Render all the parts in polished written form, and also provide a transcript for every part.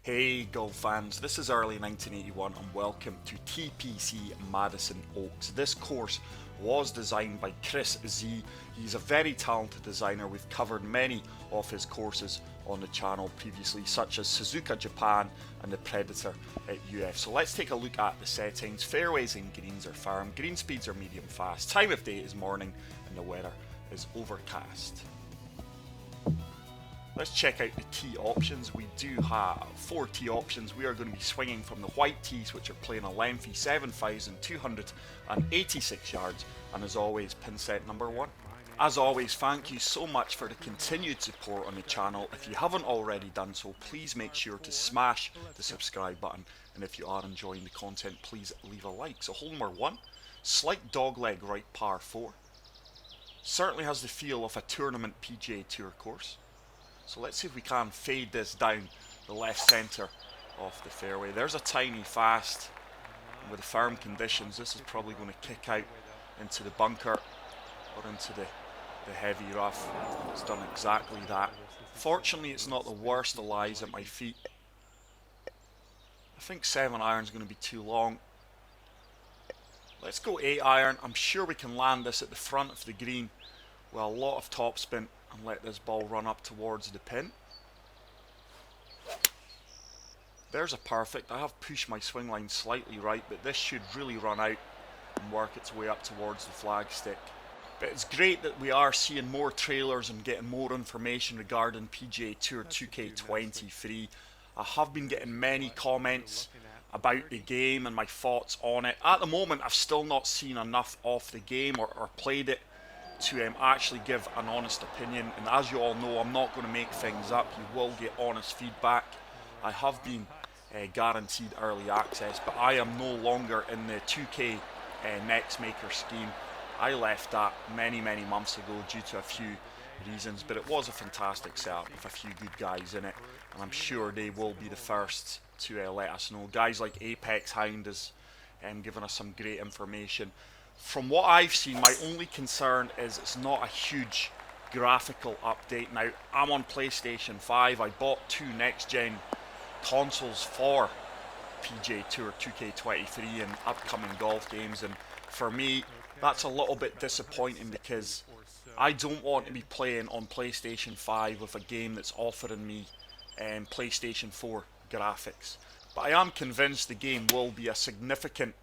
Hey golf fans, this is early 1981 and welcome to TPC Madison Oaks. This course was designed by Chris Z. He's a very talented designer. We've covered many of his courses on the channel previously, such as Suzuka Japan and the Predator at UF. So let's take a look at the settings. Fairways and greens are firm, green speeds are medium fast, time of day is morning and the weather is overcast. Let's check out the tee options. We do have 4 tee options. We are going to be swinging from the white tees, which are playing a lengthy 7,286 yards, and as always, pin set number 1. As always, thank you so much for the continued support on the channel. If you haven't already done so, please make sure to smash the subscribe button, and if you are enjoying the content, please leave a like. So hole number 1, slight dogleg right par 4. Certainly has the feel of a tournament PGA Tour course. So let's see if we can fade this down the left centre of the fairway. There's a tiny fast. With the firm conditions, this is probably going to kick out into the bunker or into the heavy rough. It's done exactly that. Fortunately, it's not the worst that lies at my feet. I think 7 iron is going to be too long. Let's go 8 iron. I'm sure we can land this at the front of the green with a lot of topspin and let this ball run up towards the pin. There's a perfect. I have pushed my swing line slightly right, but this should really run out and work its way up towards the flagstick. But it's great that we are seeing more trailers and getting more information regarding PGA Tour 2K23. I have been getting many comments about the game and my thoughts on it. At the moment, I've still not seen enough of the game or played it to actually give an honest opinion, and as you all know, I'm not going to make things up. You will get honest feedback. I have been guaranteed early access, but I am no longer in the 2K Next Maker scheme. I left that many months ago due to a few reasons, but it was a fantastic setup with a few good guys in it, and I'm sure they will be the first to let us know. Guys like Apex Hound has given us some great information. From what I've seen, my only concern is it's not a huge graphical update. Now, I'm on PlayStation 5. I bought 2 next-gen consoles for PGA Tour 2K23 and upcoming golf games, and for me, that's a little bit disappointing because I don't want to be playing on PlayStation 5 with a game that's offering me PlayStation 4 graphics. But I am convinced the game will be a significant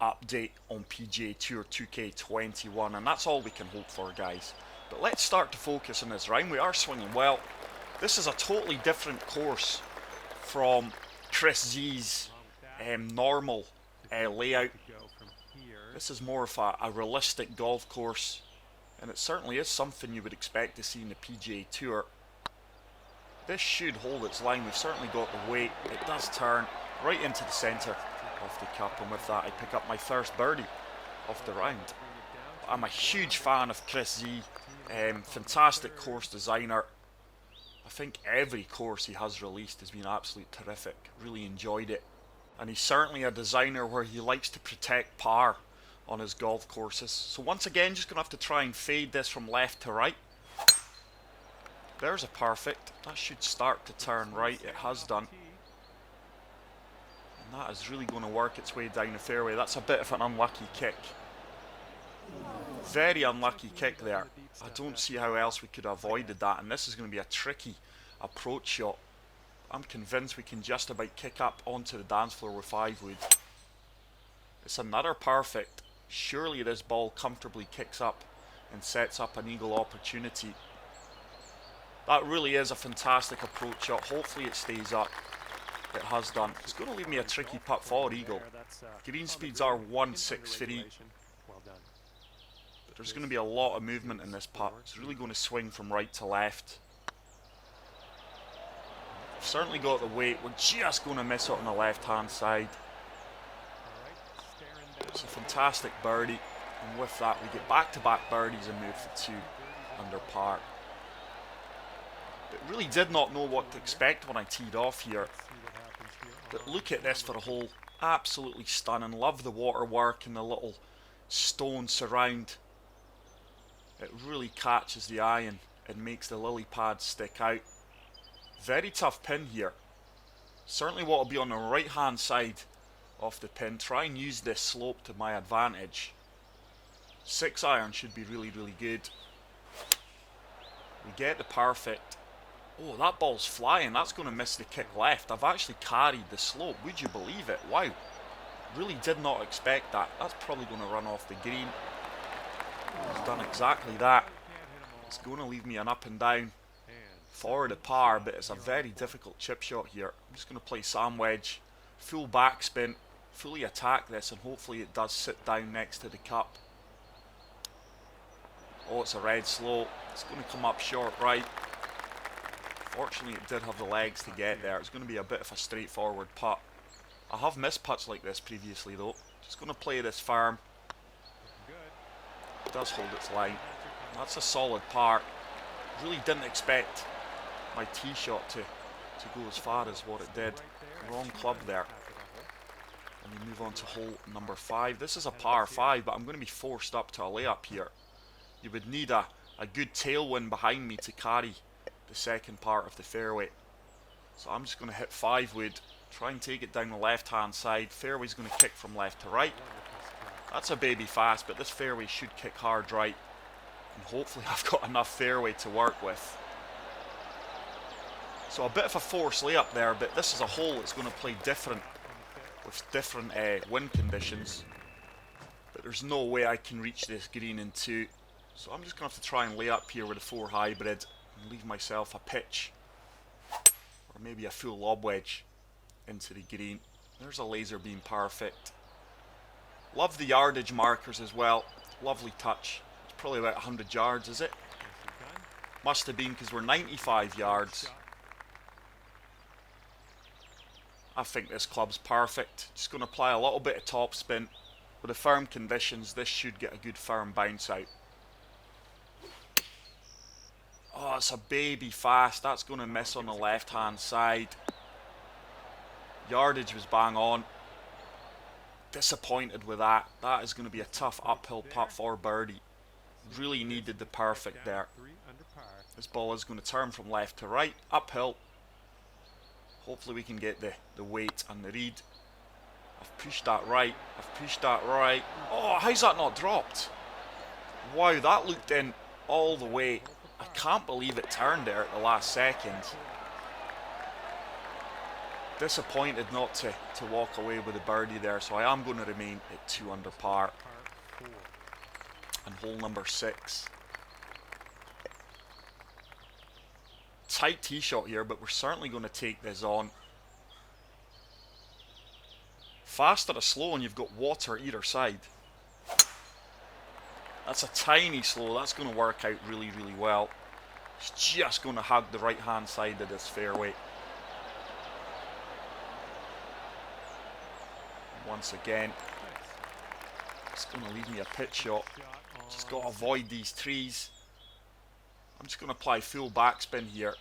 update on PGA Tour 2K21, and that's all we can hope for, guys. But let's start to focus on this round. We are swinging well. This is a totally different course from Chris Z's normal layout. This is more of a realistic golf course, and it certainly is something you would expect to see in the PGA Tour. This should hold its line. We've certainly got the weight. It does turn right into the centre of the cup, and with that I pick up my first birdie of the round. I'm a huge fan of Chris Z, fantastic course designer. I think every course he has released has been absolutely terrific, really enjoyed it, and he's certainly a designer where he likes to protect par on his golf courses. So once again, just going to have to try and fade this from left to right. There's a perfect. That should start to turn right. It has done. That is really going to work its way down the fairway. That's a bit of an unlucky kick. Very unlucky kick there. I don't see how else we could have avoided that, and this is going to be a tricky approach shot. I'm convinced we can just about kick up onto the dance floor with 5 wood. It's another perfect. Surely this ball comfortably kicks up and sets up an eagle opportunity. That really is a fantastic approach shot. Hopefully it stays up. It has done. It's going to leave me a tricky putt for eagle. Green speeds are 163. But there's going to be a lot of movement in this putt. It's really going to swing from right to left. We've certainly got the weight. We're just going to miss it on the left hand side. It's a fantastic birdie. And with that we get back-to-back birdies and move to 2 under par. But really did not know what to expect when I teed off here. But look at this for a hole. Absolutely stunning. Love the waterwork and the little stone surround. It really catches the eye and makes the lily pad stick out. Very tough pin here. Certainly want to be on the right hand side of the pin. Try and use this slope to my advantage. 6 iron should be really, really good. We get the perfect. Oh, that ball's flying. That's going to miss the kick left. I've actually carried the slope. Would you believe it? Wow. Really did not expect that. That's probably going to run off the green. It's done exactly that. It's going to leave me an up and down for the par, but it's a very difficult chip shot here. I'm just going to play sand wedge, full backspin, fully attack this, and hopefully it does sit down next to the cup. Oh, it's a red slow. It's going to come up short right. Fortunately, it did have the legs to get there. It's going to be a bit of a straightforward putt. I have missed putts like this previously though. Just going to play this firm. It does hold its line. That's a solid par. Really didn't expect my tee shot to go as far as what it did. Wrong club there. And we move on to hole number 5. This is a par 5, but I'm going to be forced up to a layup here. You would need a good tailwind behind me to carry the second part of the fairway. So I'm just going to hit 5 wood, try and take it down the left hand side. Fairway's going to kick from left to right. That's a baby fast, but this fairway should kick hard right. And hopefully I've got enough fairway to work with. So a bit of a forced layup there, but this is a hole that's going to play different with different wind conditions. But there's no way I can reach this green in 2. So I'm just going to have to try and lay up here with a 4 hybrid and leave myself a pitch. Or maybe a full lob wedge into the green. There's a laser beam perfect. Love the yardage markers as well. Lovely touch. It's probably about 100 yards, is it? Must have been, because we're 95 yards. I think this club's perfect. Just going to apply a little bit of topspin. With the firm conditions, this should get a good firm bounce out. Oh, it's a baby fast. That's going to miss on the left hand side. Yardage was bang on. Disappointed with that. That is going to be a tough uphill putt for birdie. Really needed the perfect there. This ball is going to turn from left to right, uphill. Hopefully we can get the weight and the read. I've pushed that right. I've pushed that right. Oh, how's that not dropped? Wow, that looked in all the way. I can't believe it turned there at the last second. Disappointed not to walk away with a birdie there, so I am going to remain at 2 under par. And hole number 6. Tight tee shot here, but we're certainly going to take this on. Fast or a slow, and you've got water either side. That's a tiny slow. That's going to work out really, really well. It's just going to hug the right hand side of this fairway. Once again, it's going to leave me a pitch shot. Just got to avoid these trees. I'm just going to apply full backspin here.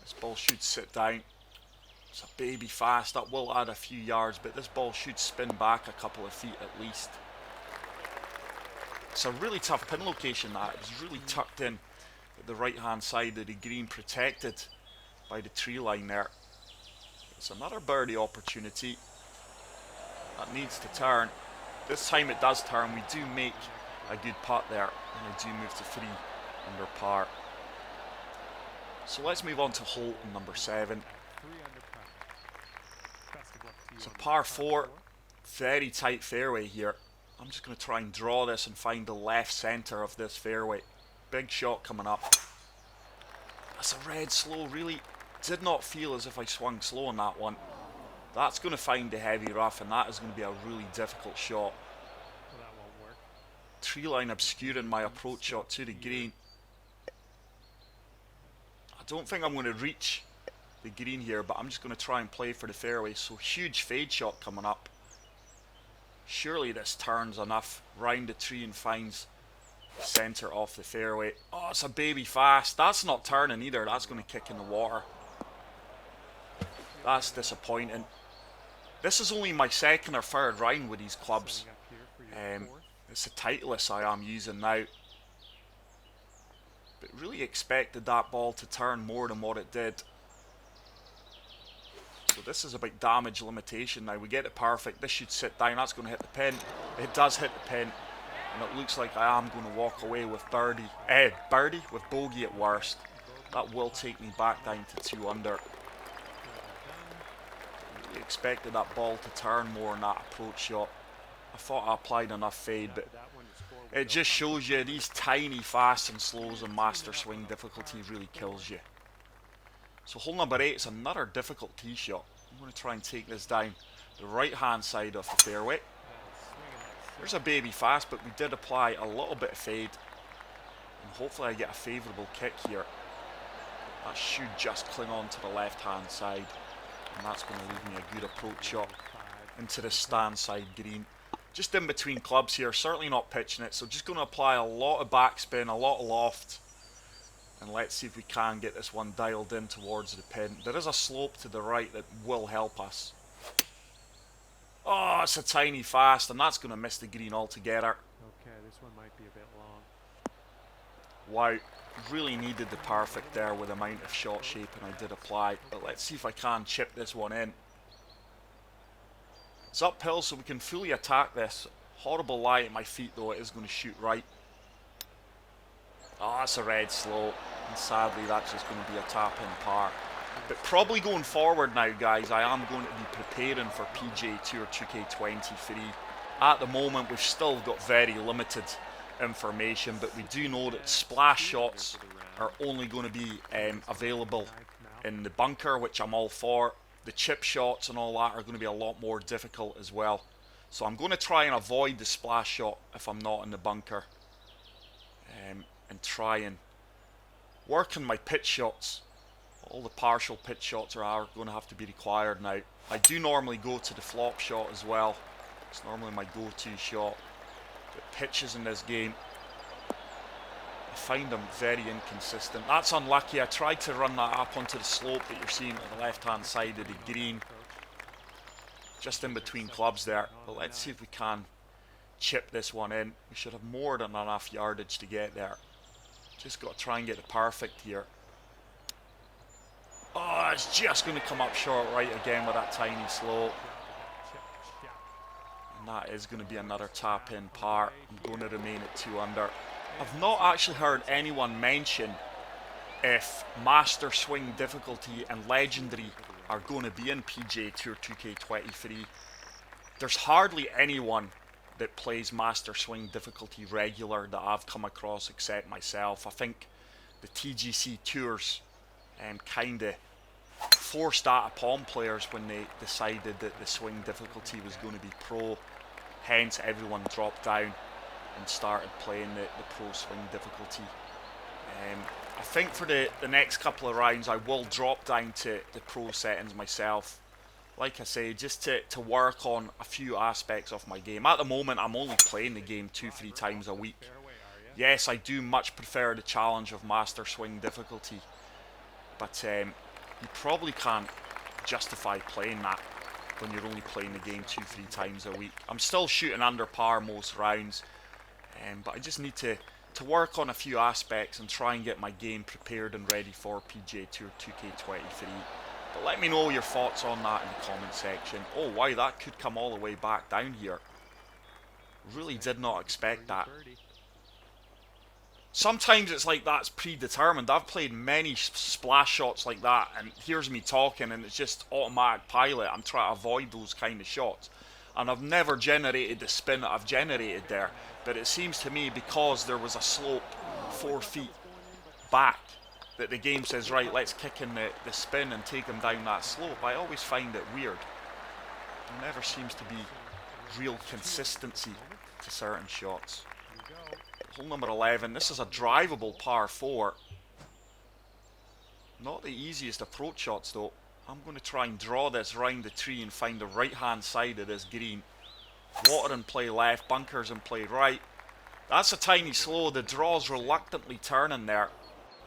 This ball should sit down. It's a baby fast. That will add a few yards, but this ball should spin back a couple of feet at least. It's a really tough pin location, that. It was really tucked in at the right hand side of the green, protected by the tree line there. It's another birdie opportunity. That needs to turn. This time it does turn. We do make a good putt there, and I do move to 3 under par. So let's move on to hole number 7. It's a par 4, very tight fairway here. I'm just going to try and draw this and find the left centre of this fairway. Big shot coming up. That's a red slow. Really did not feel as if I swung slow on that one. That's going to find the heavy rough, and that is going to be a really difficult shot. Tree line obscuring my approach shot to the green. I don't think I'm going to reach the green here, but I'm just going to try and play for the fairway. So huge fade shot coming up. Surely this turns enough round the tree and finds the centre of the fairway. Oh, it's a baby fast. That's not turning either. That's going to kick in the water. That's disappointing. This is only my 2nd or 3rd round with these clubs. It's the Titleist I am using now. But really expected that ball to turn more than what it did. this is about damage limitation now. We get it perfect. This should sit down. That's going to hit the pin. It does hit the pin. And it looks like I am going to walk away with birdie with bogey at worst. That will take me back down to 2 under. Really expected that ball to turn more in that approach shot. I thought I applied enough fade, but it just shows you these tiny fasts and slows and master swing difficulty really kills you. So hole number 8 is another difficult tee shot. I'm going to try and take this down the right hand side of the fairway. There's a baby fast, but we did apply a little bit of fade. And hopefully I get a favourable kick here. That should just cling on to the left hand side. And that's going to leave me a good approach shot into the stand side green. Just in between clubs here, certainly not pitching it. So just going to apply a lot of backspin, a lot of loft. And let's see if we can get this one dialed in towards the pin. There is a slope to the right that will help us. Oh, it's a tiny fast, and that's going to miss the green altogether. Okay, this one might be a bit long. Wow, really needed the perfect there with the amount of shot shape, and I did apply. But let's see if I can chip this one in. It's uphill, so we can fully attack this. Horrible lie at my feet, though. It is going to shoot right. Oh, it's a red slope, and sadly that's just going to be a tap-in par. But probably going forward now, guys, I am going to be preparing for PGA Tour 2K23. At the moment, we've still got very limited information, but we do know that splash shots are only going to be available in the bunker, which I'm all for. The chip shots and all that are going to be a lot more difficult as well. So I'm going to try and avoid the splash shot if I'm not in the bunker. And try and work on my pitch shots. All the partial pitch shots are going to have to be required now. I do normally go to the flop shot as well. It's normally my go-to shot. But pitches in this game, I find them very inconsistent. That's unlucky. I tried to run that up onto the slope that you're seeing on the left-hand side of the green. Just in between clubs there. But let's see if we can chip this one in. We should have more than enough yardage to get there. Just got to try and get the perfect here. Oh, it's just going to come up short right again with that tiny slope. And that is going to be another tap-in par. I'm going to remain at 2 under. I've not actually heard anyone mention if Master Swing Difficulty and Legendary are going to be in PGA Tour 2K23. There's hardly anyone that plays Master Swing Difficulty regular that I've come across except myself. I think the TGC Tours kind of forced that upon players when they decided that the swing difficulty was going to be pro. Hence everyone dropped down and started playing the pro swing difficulty. I think for the next couple of rounds I will drop down to the pro settings myself. Like I say, just to work on a few aspects of my game. At the moment, I'm only playing the game 2-3 times a week. Yes, I do much prefer the challenge of Master Swing Difficulty. But you probably can't justify playing that when you're only playing the game 2-3 times a week. I'm still shooting under par most rounds. But I just need to work on a few aspects and try and get my game prepared and ready for PGA Tour 2K23. But let me know your thoughts on that in the comment section. Oh wow, that could come all the way back down here. Really did not expect that. Sometimes it's like that's predetermined. I've played many splash shots like that, and here's me talking and it's just automatic pilot. I'm trying to avoid those kind of shots. And I've never generated the spin that I've generated there. But it seems to me because there was a slope 4 feet back that the game says, right, let's kick in the spin and take him down that slope. I always find it weird. There never seems to be real consistency to certain shots. Hole number 11, this is a drivable par 4. Not the easiest approach shots though. I'm going to try and draw this round the tree and find the right hand side of this green. Water in play left, bunkers in play right. That's a tiny slow, the draw's reluctantly turning there.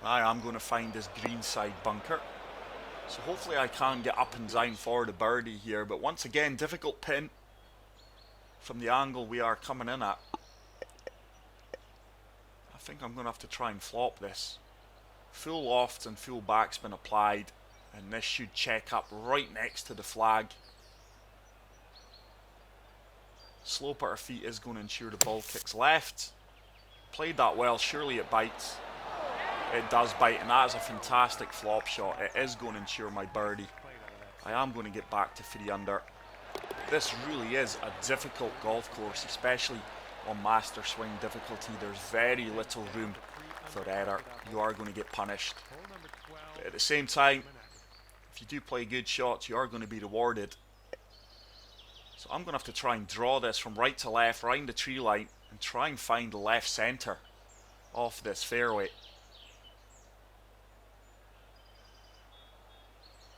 I am going to find this green side bunker. So hopefully I can get up and down for the birdie here. But once again, difficult pin from the angle we are coming in at. I think I'm going to have to try and flop this. Full loft and full backspin applied. And this should check up right next to the flag. Slope at her feet is going to ensure the ball kicks left. Played that well, surely it bites. It does bite, and that is a fantastic flop shot. It is going to ensure my birdie. I am going to get back to 3 under. This really is a difficult golf course, especially on master swing difficulty. There's very little room for error. You are going to get punished. But at the same time, if you do play good shots, you are going to be rewarded. So I'm going to have to try and draw this from right to left, round the tree line, and try and find the left centre off this fairway.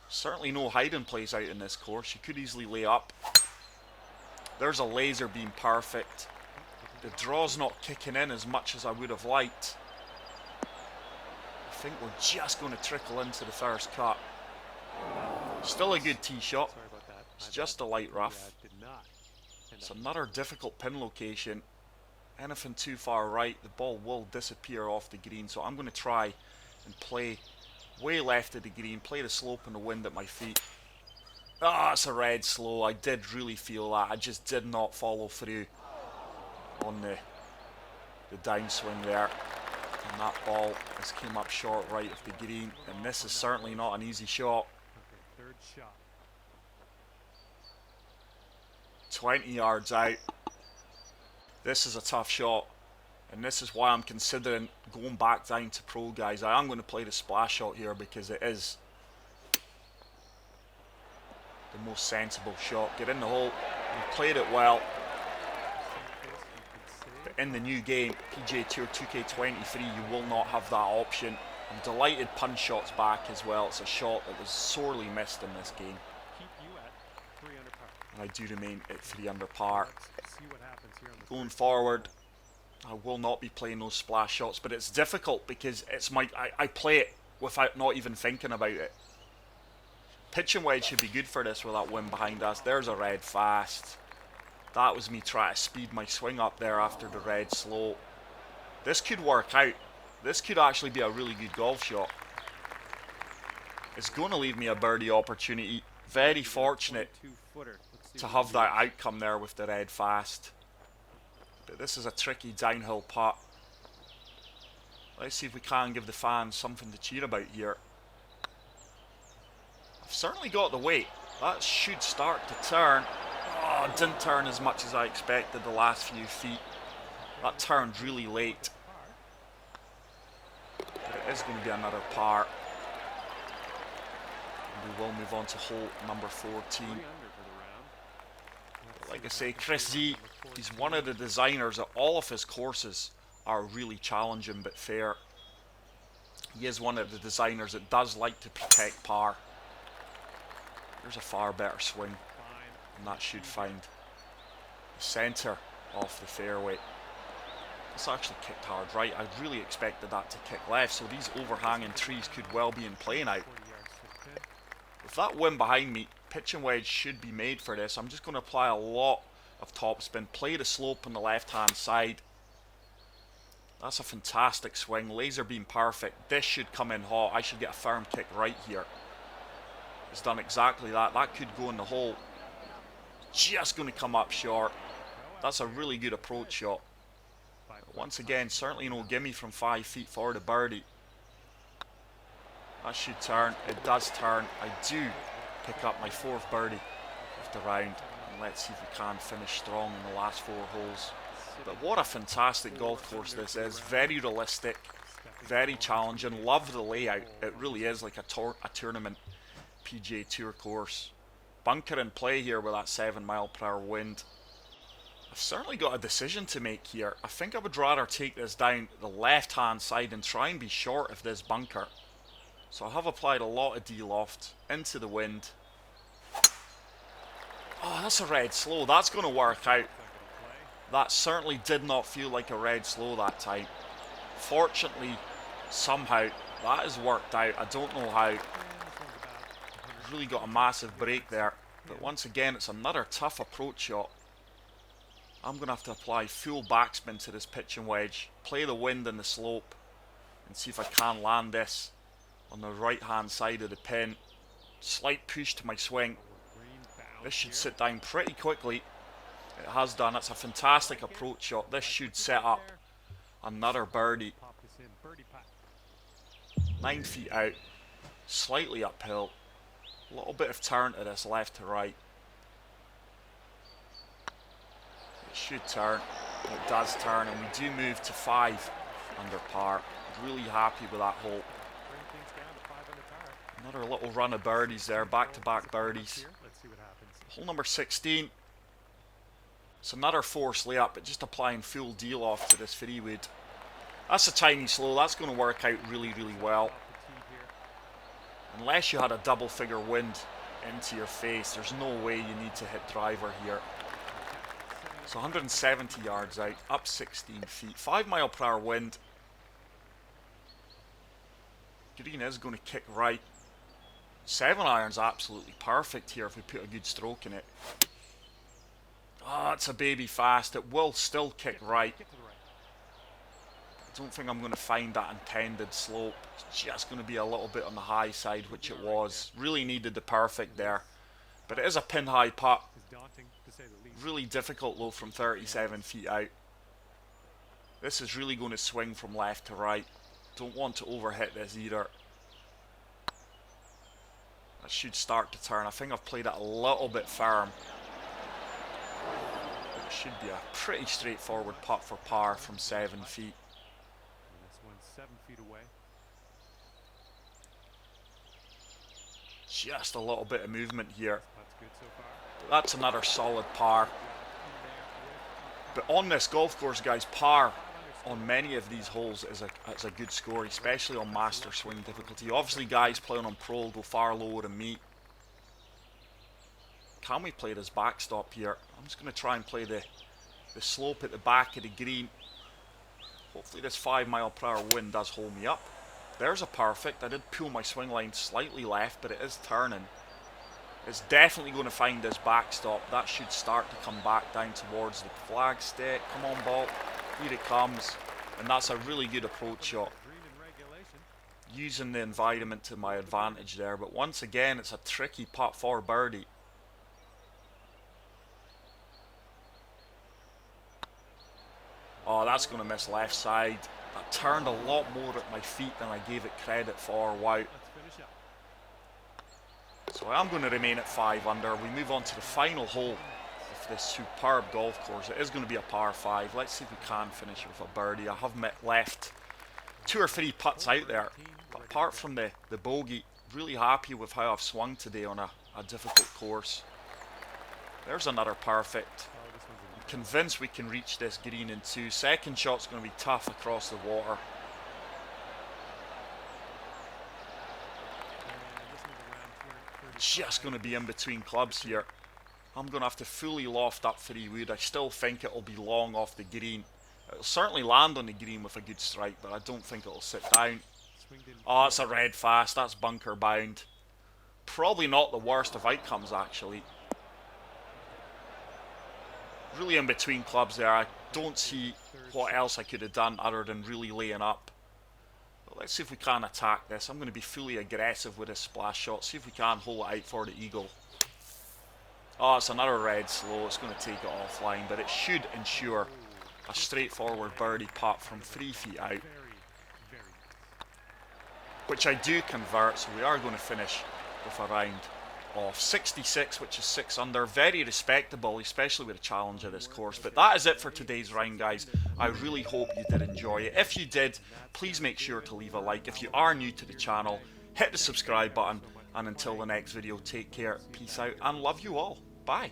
Certainly no hiding place out in this course. You could easily lay up. There's a laser beam, perfect. The draw's not kicking in as much as I would have liked. I think we're just going to trickle into the first cut. Still a good tee shot. It's just a light rough. It's another difficult pin location. Anything too far right, the ball will disappear off the green. So I'm going to try and play way left of the green, play the slope and the wind at my feet. Ah, it's a red slow. I did really feel that. I just did not follow through on the downswing there. And that ball has came up short right of the green. And this is certainly not an easy shot. 20 yards out. This is a tough shot. And this is why I'm considering going back down to pro, guys. I am going to play the splash shot here because it is the most sensible shot. Get in the hole. We played it well. But in the new game, PGA Tour 2K23, you will not have that option. I'm delighted punch shot's back as well. It's a shot that was sorely missed in this game. And I do remain at 3 under par. Going forward, I will not be playing those splash shots, but it's difficult because it's I play it without not even thinking about it. Pitch and wedge should be good for this with that wind behind us. There's a red fast. That was me trying to speed my swing up there after the red slow. This could work out. This could actually be a really good golf shot. It's going to leave me a birdie opportunity. Very fortunate to have that outcome there with the red fast. But this is a tricky downhill putt. Let's see if we can give the fans something to cheer about here. I've certainly got the weight. That should start to turn. Oh, it didn't turn as much as I expected the last few feet. That turned really late. But it is going to be another par. And we will move on to hole number 14. Like I say, Chris Z, he's one of the designers that all of his courses are really challenging but fair. He is one of the designers that does like to protect par. There's a far better swing, and that should find the centre off the fairway. It's actually kicked hard right. I really expected that to kick left, so these overhanging trees could well be in play now. With that wind behind me, pitch and wedge should be made for this. I'm just going to apply a lot of topspin, play the slope on the left hand side. That's a fantastic swing, laser beam perfect. This should come in hot. I should get a firm kick right here. It's done exactly that. That could go in the hole. Just going to come up short. That's a really good approach shot. But once again, certainly no gimme from 5 feet for the birdie. That should turn. It does turn. I do pick up my 4th birdie of the round. And let's see if we can finish strong in the last 4 holes. But what a fantastic golf course this is. Very realistic. Very challenging. Love the layout. It really is like a tournament PGA Tour course. Bunker in play here with that 7-mile-per-hour wind. I've certainly got a decision to make here. I think I would rather take this down the left-hand side and try and be short of this bunker. So I have applied a lot of D-loft into the wind. Oh, that's a red slow. That's going to work out. That certainly did not feel like a red slow that time. Fortunately, somehow, that has worked out. I don't know how. Really got a massive break there. But once again, it's another tough approach shot. I'm going to have to apply full backspin to this pitch and wedge. Play the wind and the slope. And see if I can land this on the right hand side of the pin. Slight push to my swing. This should sit down pretty quickly. It has done. It's a fantastic approach shot. This should set up another birdie. 9 feet out. Slightly uphill. A little bit of turn to this left to right. It should turn. It does turn, and we do move to 5 under par. Really happy with that hole. Another little run of birdies there, back-to-back birdies. Hole number 16. It's another forced layup, but just applying full deal off to this 3-wood. That's a tiny slow. That's going to work out really, really well. Unless you had a double-figure wind into your face, there's no way you need to hit driver here. So 170 yards out, up 16 feet, 5 mile per hour wind. Green is going to kick right. 7-iron's absolutely perfect here if we put a good stroke in it. Ah, it's a baby fast. It will still kick right. I don't think I'm going to find that intended slope. It's just going to be a little bit on the high side, which it was. Really needed the perfect there. But it is a pin high putt. Really difficult though from 37 feet out. This is really going to swing from left to right. Don't want to overhit this either. That should start to turn. I think I've played it a little bit firm. It should be a pretty straightforward putt for par from 7 feet. This one's 7 feet away. Just a little bit of movement here. That's good so far. That's another solid par. But on this golf course, guys, par on many of these holes is a good score, especially on master swing difficulty. Obviously, guys playing on pro will go far lower than me. Can we play this backstop here? I'm just going to try and play the slope at the back of the green. Hopefully this 5 mile per hour wind does hold me up. There's a perfect. I did pull my swing line slightly left, but it is turning. It's definitely going to find this backstop. That should start to come back down towards the flag stick. Come on, ball. Here it comes. And that's a really good approach shot. Using the environment to my advantage there. But once again, it's a tricky putt for birdie. Oh, that's going to miss left side. That turned a lot more at my feet than I gave it credit for. Wow. So I'm going to remain at 5 under. We move on to the final hole of this superb golf course. It is going to be a par 5. Let's see if we can finish with a birdie. I have left 2 or 3 putts out there. But apart from the bogey, really happy with how I've swung today on a difficult course. There's another perfect. I'm convinced we can reach this green in 2. Second shot's going to be tough across the water. Just going to be in between clubs here. I'm going to have to fully loft up 3-wood. I still think it'll be long off the green. It'll certainly land on the green with a good strike, but I don't think it'll sit down. Oh, it's a red fast. That's bunker bound. Probably not the worst of outcomes, actually. Really in between clubs there. I don't see what else I could have done other than really laying up. Let's see if we can attack this. I'm going to be fully aggressive with this splash shot. See if we can hold it out for the eagle. Oh, it's another red slow. It's going to take it offline, but it should ensure a straightforward birdie putt from 3 feet out, which I do convert, so we are going to finish with a round of 66, which is 6 under. Very respectable, especially with a challenge of this course. But that is it for today's round, guys. I really hope you did enjoy it. If you did, please make sure to leave a like. If you are new to the channel, hit the subscribe button. And until the next video, take care, peace out, and love you all. Bye.